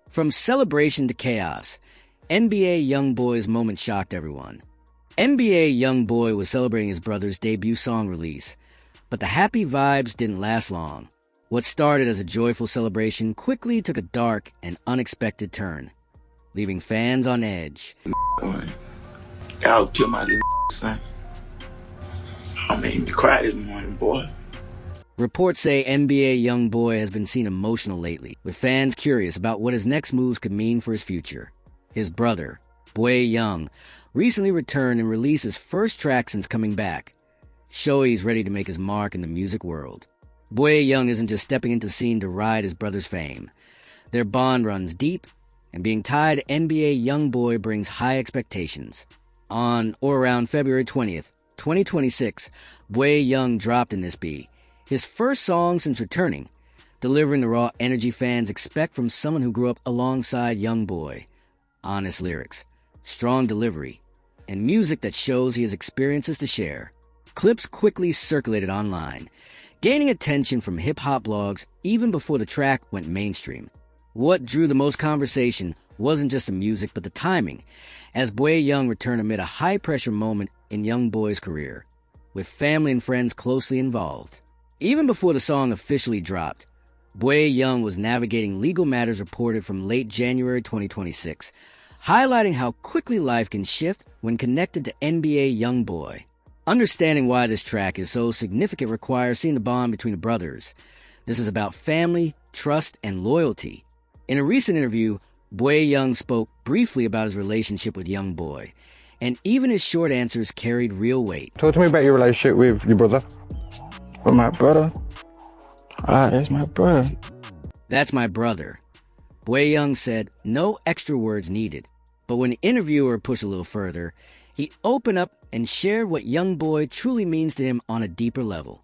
From celebration to chaos, NBA YoungBoy's moment shocked everyone. NBA YoungBoy was celebrating his brother's debut song release, but the happy vibes didn't last long. What started as a joyful celebration quickly took a dark and unexpected turn, leaving fans on edge. I'll kill my son. I made me cry this morning, boy. Reports say NBA YoungBoy has been seen emotional lately, with fans curious about what his next moves could mean for his future. His brother, Boy Young, recently returned and released his first track since coming back, showing he's ready to make his mark in the music world. Boy Young isn't just stepping into the scene to ride his brother's fame. Their bond runs deep, and being tied to NBA YoungBoy brings high expectations. On or around February 20th, 2026, Boy Young dropped In This Be, his first song since returning, delivering the raw energy fans expect from someone who grew up alongside YoungBoy. Honest lyrics, strong delivery, and music that shows he has experiences to share. Clips quickly circulated online, gaining attention from hip-hop blogs even before the track went mainstream. What drew the most conversation wasn't just the music but the timing, as Boy Young returned amid a high-pressure moment in YoungBoy's career, with family and friends closely involved. Even before the song officially dropped, Boy Young was navigating legal matters reported from late January 2026, highlighting how quickly life can shift when connected to NBA YoungBoy. Understanding why this track is so significant requires seeing the bond between the brothers. This is about family, trust, and loyalty. In a recent interview, Boy Young spoke briefly about his relationship with YoungBoy, and even his short answers carried real weight. Talk to me about your relationship with your brother. With my brother? That's my brother. That's my brother. Boy Young said no extra words needed. But when the interviewer pushed a little further, he opened up and shared what YoungBoy truly means to him on a deeper level.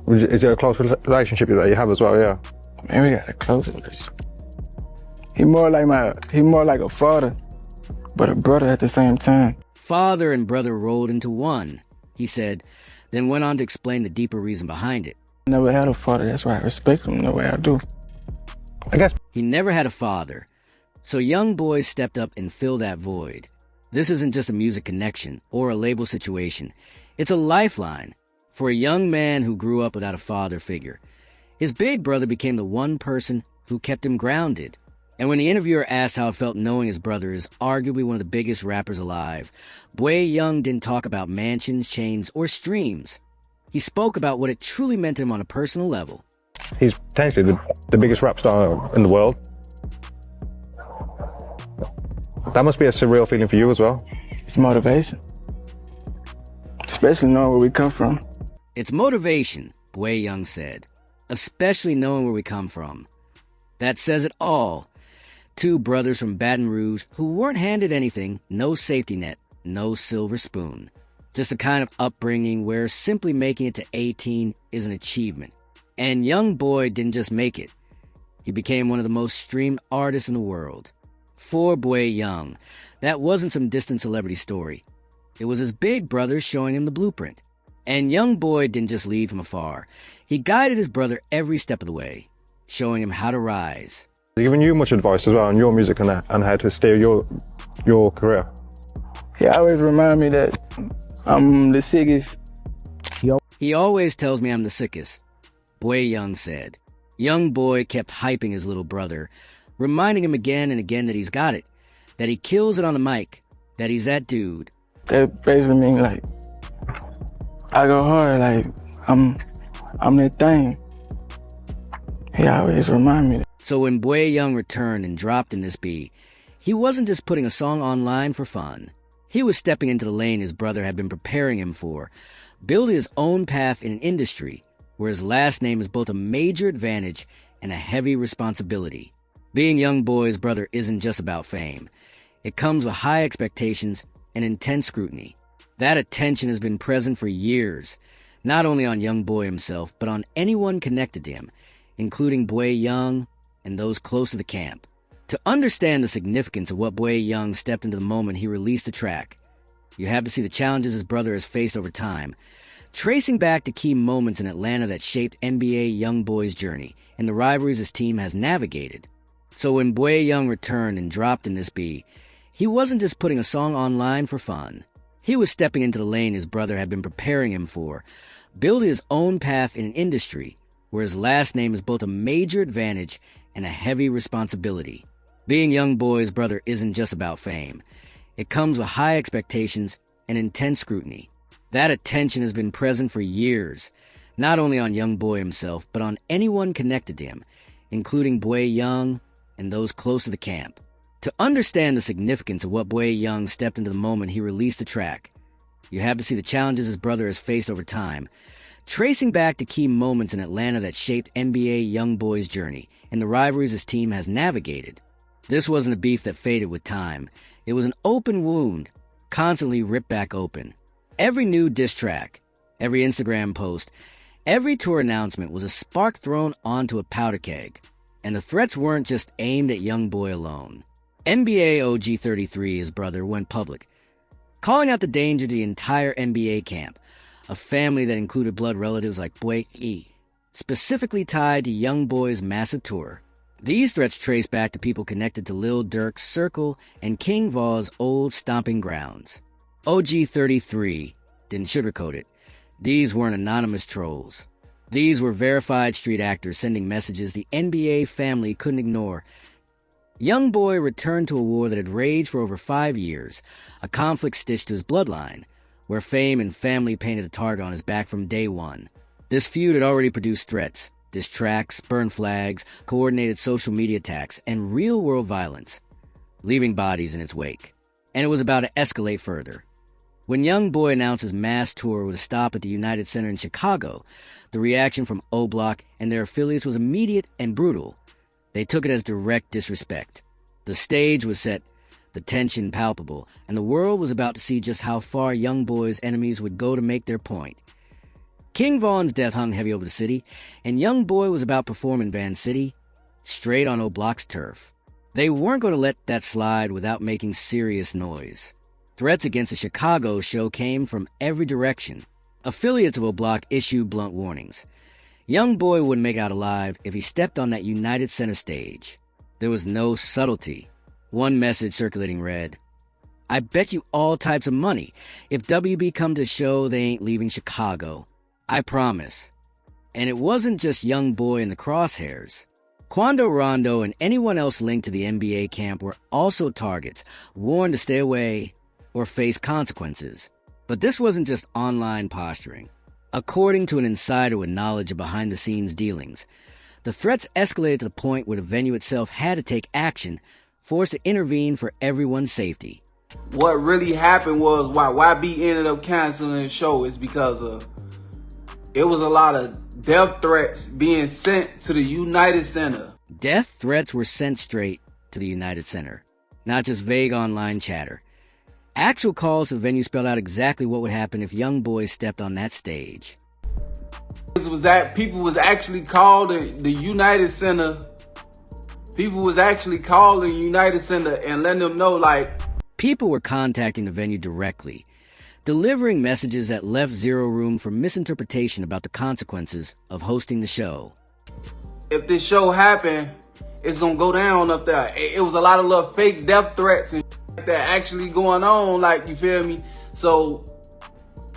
Is it a close relationship that you have as well, yeah? Man, we got a close relationship. He more like a father, but a brother at the same time. Father and brother rolled into one, he said, then went on to explain the deeper reason behind it. I never had a father, that's why I respect him the way I do. I guess he never had a father, so YoungBoy stepped up and filled that void. This isn't just a music connection or a label situation. It's a lifeline for a young man who grew up without a father figure. His big brother became the one person who kept him grounded. And when the interviewer asked how it felt knowing his brother is arguably one of the biggest rappers alive, Boy Young didn't talk about mansions, chains, or streams. He spoke about what it truly meant to him on a personal level. he's potentially the biggest rap star in the world. That must be a surreal feeling for you as well. It's motivation, especially knowing where we come from. It's motivation, Boy Young said, especially knowing where we come from. That says it all. Two brothers from Baton Rouge who weren't handed anything, no safety net, no silver spoon. Just a kind of upbringing where simply making it to 18 is an achievement. And YoungBoy didn't just make it. He became one of the most streamed artists in the world. For Boy Young, that wasn't some distant celebrity story. It was his big brother showing him the blueprint. And YoungBoy didn't just lead from afar. He guided his brother every step of the way, showing him how to rise. Giving you much advice as well on your music and how to steer your career. He always remind me that I'm the sickest. He always tells me I'm the sickest, Boy Young said. YoungBoy kept hyping his little brother, reminding him again and again that he's got it, that he kills it on the mic, that he's that dude. That basically means like, I go hard, like, I'm that thing. He always remind me that. So when Boy Young returned and dropped In This Be, he wasn't just putting a song online for fun. He was stepping into the lane his brother had been preparing him for, building his own path in an industry where his last name is both a major advantage and a heavy responsibility. Being YoungBoy's brother isn't just about fame. It comes with high expectations and intense scrutiny. That attention has been present for years, not only on YoungBoy himself, but on anyone connected to him, including Boy Young and those close to the camp. To understand the significance of what Boy Young stepped into the moment he released the track, you have to see the challenges his brother has faced over time, tracing back to key moments in Atlanta that shaped NBA YoungBoy's journey and the rivalries his team has navigated. So when Boy Young returned and dropped in this B, he wasn't just putting a song online for fun. He was stepping into the lane his brother had been preparing him for, building his own path in an industry where his last name is both a major advantage and a heavy responsibility. Being YoungBoy's brother isn't just about fame. It comes with high expectations and intense scrutiny. That attention has been present for years, not only on YoungBoy himself, but on anyone connected to him, including Boy Young and those close to the camp. To understand the significance of what Boy Young stepped into the moment he released the track, you have to see the challenges his brother has faced over time, tracing back to key moments in Atlanta that shaped NBA YoungBoy's journey and the rivalries his team has navigated. This wasn't a beef that faded with time. It was an open wound, constantly ripped back open. Every new diss track, every Instagram post, every tour announcement was a spark thrown onto a powder keg. And the threats weren't just aimed at YoungBoy alone. NBA OG 33, his brother, went public, calling out the danger to the entire NBA camp, a family that included blood relatives like Boy E, specifically tied to YoungBoy's massive tour. These threats trace back to people connected to Lil Durk's circle and King Von's old stomping grounds. OG 33 didn't sugarcoat it. These weren't anonymous trolls. These were verified street actors sending messages the NBA family couldn't ignore. YoungBoy returned to a war that had raged for over 5 years, a conflict stitched to his bloodline, where fame and family painted a target on his back from day one. This feud had already produced threats, diss tracks, burn flags, coordinated social media attacks, and real-world violence, leaving bodies in its wake. And it was about to escalate further. When YoungBoy announced his mass tour with a stop at the United Center in Chicago, the reaction from O Block and their affiliates was immediate and brutal. They took it as direct disrespect. The stage was set, the tension palpable, and the world was about to see just how far YoungBoy's enemies would go to make their point. King Von's death hung heavy over the city, and YoungBoy was about performing Van City, straight on O Block's turf. They weren't going to let that slide without making serious noise. Threats against the Chicago show came from every direction. Affiliates of O Block issued blunt warnings. YoungBoy wouldn't make it out alive if he stepped on that United Center stage. There was no subtlety. One message circulating read, "I bet you all types of money. If WB come to the show, they ain't leaving Chicago. I promise." And it wasn't just YoungBoy in the crosshairs. Quando Rondo and anyone else linked to the NBA camp were also targets, warned to stay away or face consequences. But this wasn't just online posturing. According to an insider with knowledge of behind-the-scenes dealings, the threats escalated to the point where the venue itself had to take action, forced to intervene for everyone's safety. What really happened was why YB ended up canceling the show is because it was a lot of death threats being sent to the United Center. Death threats were sent straight to the United Center, not just vague online chatter. Actual calls to the venue spelled out exactly what would happen if YoungBoy stepped on that stage. Was that people was actually called the United Center. People was actually calling United Center and letting them know, like, people were contacting the venue directly, delivering messages that left zero room for misinterpretation about the consequences of hosting the show. If this show happened, it's gonna go down up there. It was a lot of little fake death threats and that actually going on, like, you feel me? So,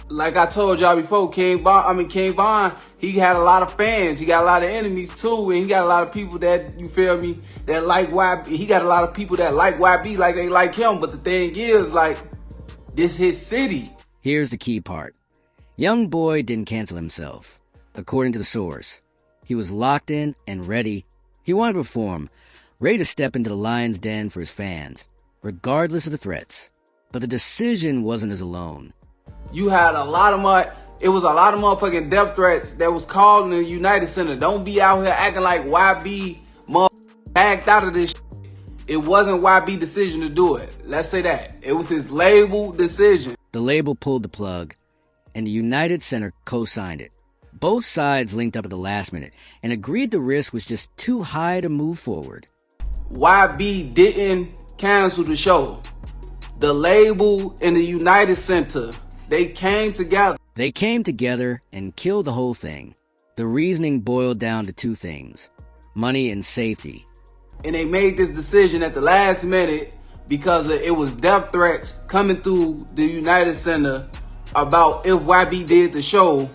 like I told y'all before, King Von, he had a lot of fans. He got a lot of enemies too, and he got a lot of people that, you feel me, that like YB. He got a lot of people that like YB like they like him. But the thing is, like, this his city. Here's the key part. YoungBoy didn't cancel himself. According to the source, he was locked in and ready. He wanted to perform, ready to step into the lion's den for his fans, regardless of the threats. But the decision wasn't his alone. You had a lot of motherfucking death threats that was called in the United Center. Don't be out here acting like YB backed out of this shit. It wasn't YB's decision to do it. Let's say that. It was his label decision. The label pulled the plug, and the United Center co-signed it. Both sides linked up at the last minute and agreed the risk was just too high to move forward. YB didn't cancel the show. The label and the United Center, they came together. They came together and killed the whole thing. The reasoning boiled down to two things: money and safety. And they made this decision at the last minute because it was death threats coming through the United Center about if YB did the show,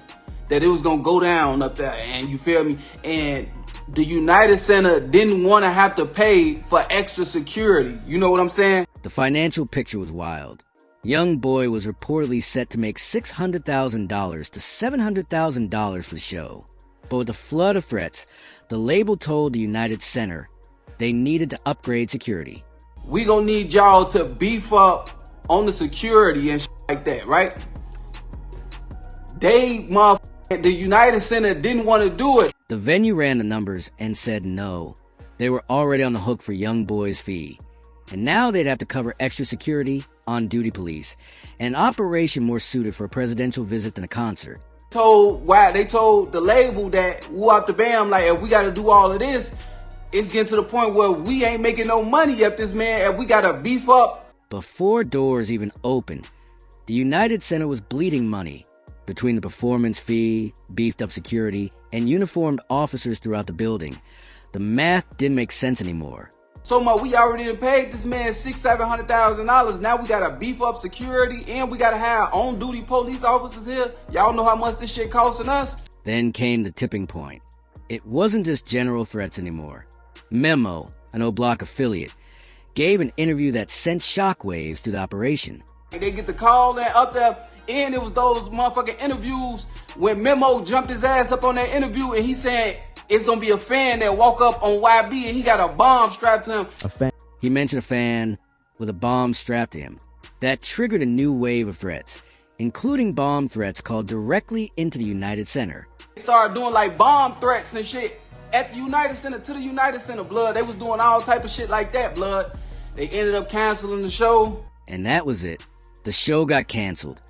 that it was gonna go down up there, and you feel me? And the United Center didn't want to have to pay for extra security. You know what I'm saying? The financial picture was wild. YoungBoy was reportedly set to make $600,000 to $700,000 for the show. But with the flood of threats, the label told the United Center they needed to upgrade security. We gonna need y'all to beef up on the security and like that, right? The United Center didn't want to do it. The venue ran the numbers and said no. They were already on the hook for YoungBoy's fee. And now they'd have to cover extra security, on-duty police, an operation more suited for a presidential visit than a concert. They told the label that woo out the bam, like, if we gotta do all of this, it's getting to the point where we ain't making no money up this, man, and we gotta beef up. Before doors even opened, the United Center was bleeding money. Between the performance fee, beefed up security, and uniformed officers throughout the building, the math didn't make sense anymore. So we already done paid this man $600,000-$700,000. Now we gotta beef up security and we gotta have on-duty police officers here. Y'all know how much this shit costing us? Then came the tipping point. It wasn't just general threats anymore. Memo, an O-Block affiliate, gave an interview that sent shockwaves through the operation. They get the call and up there, and it was those motherfucking interviews when Memo jumped his ass up on that interview and he said it's gonna be a fan that walk up on YB and he got a bomb strapped to him. He mentioned a fan with a bomb strapped to him. That triggered a new wave of threats, including bomb threats called directly into the United Center. They started doing like bomb threats and shit at the United Center, to the United Center, blood. They was doing all type of shit like that, blood. They ended up canceling the show. And that was it. The show got canceled.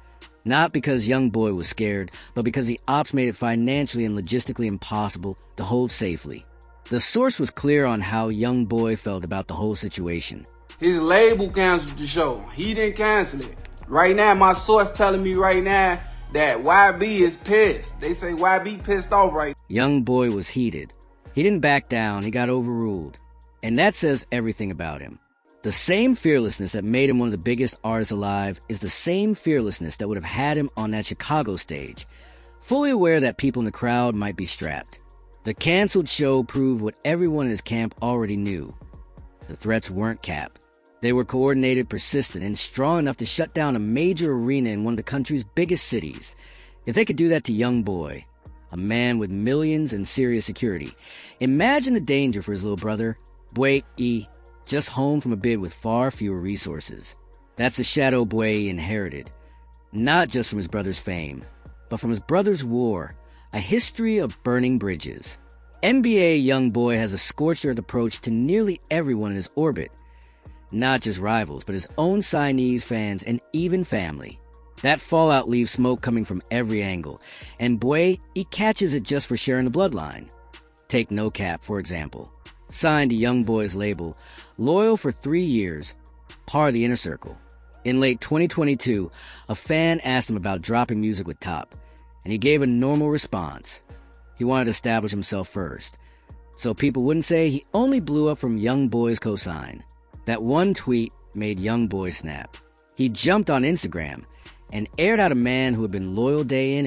Not because YoungBoy was scared, but because the ops made it financially and logistically impossible to hold safely. The source was clear on how YoungBoy felt about the whole situation. His label canceled the show. He didn't cancel it. Right now, my source telling me right now that YB is pissed. They say YB pissed off right now. YoungBoy was heated. He didn't back down, he got overruled. And that says everything about him. The same fearlessness that made him one of the biggest artists alive is the same fearlessness that would have had him on that Chicago stage, fully aware that people in the crowd might be strapped. The canceled show proved what everyone in his camp already knew. The threats weren't capped. They were coordinated, persistent, and strong enough to shut down a major arena in one of the country's biggest cities. If they could do that to YoungBoy, a man with millions and serious security, imagine the danger for his little brother, Boy E, just home from a bid with far fewer resources. That's the shadow Boy inherited, not just from his brother's fame, but from his brother's war, a history of burning bridges. NBA YoungBoy has a scorched-earth approach to nearly everyone in his orbit, not just rivals, but his own Siamese fans and even family. That fallout leaves smoke coming from every angle, and Boy, he catches it just for sharing the bloodline. Take No Cap, for example. Signed to YoungBoy's label, loyal for 3 years, part of the inner circle. In late 2022, a fan asked him about dropping music with Top, and he gave a normal response. He wanted to establish himself first, so people wouldn't say he only blew up from YoungBoy's cosign. That one tweet made YoungBoy snap. He jumped on Instagram and aired out a man who had been loyal day in and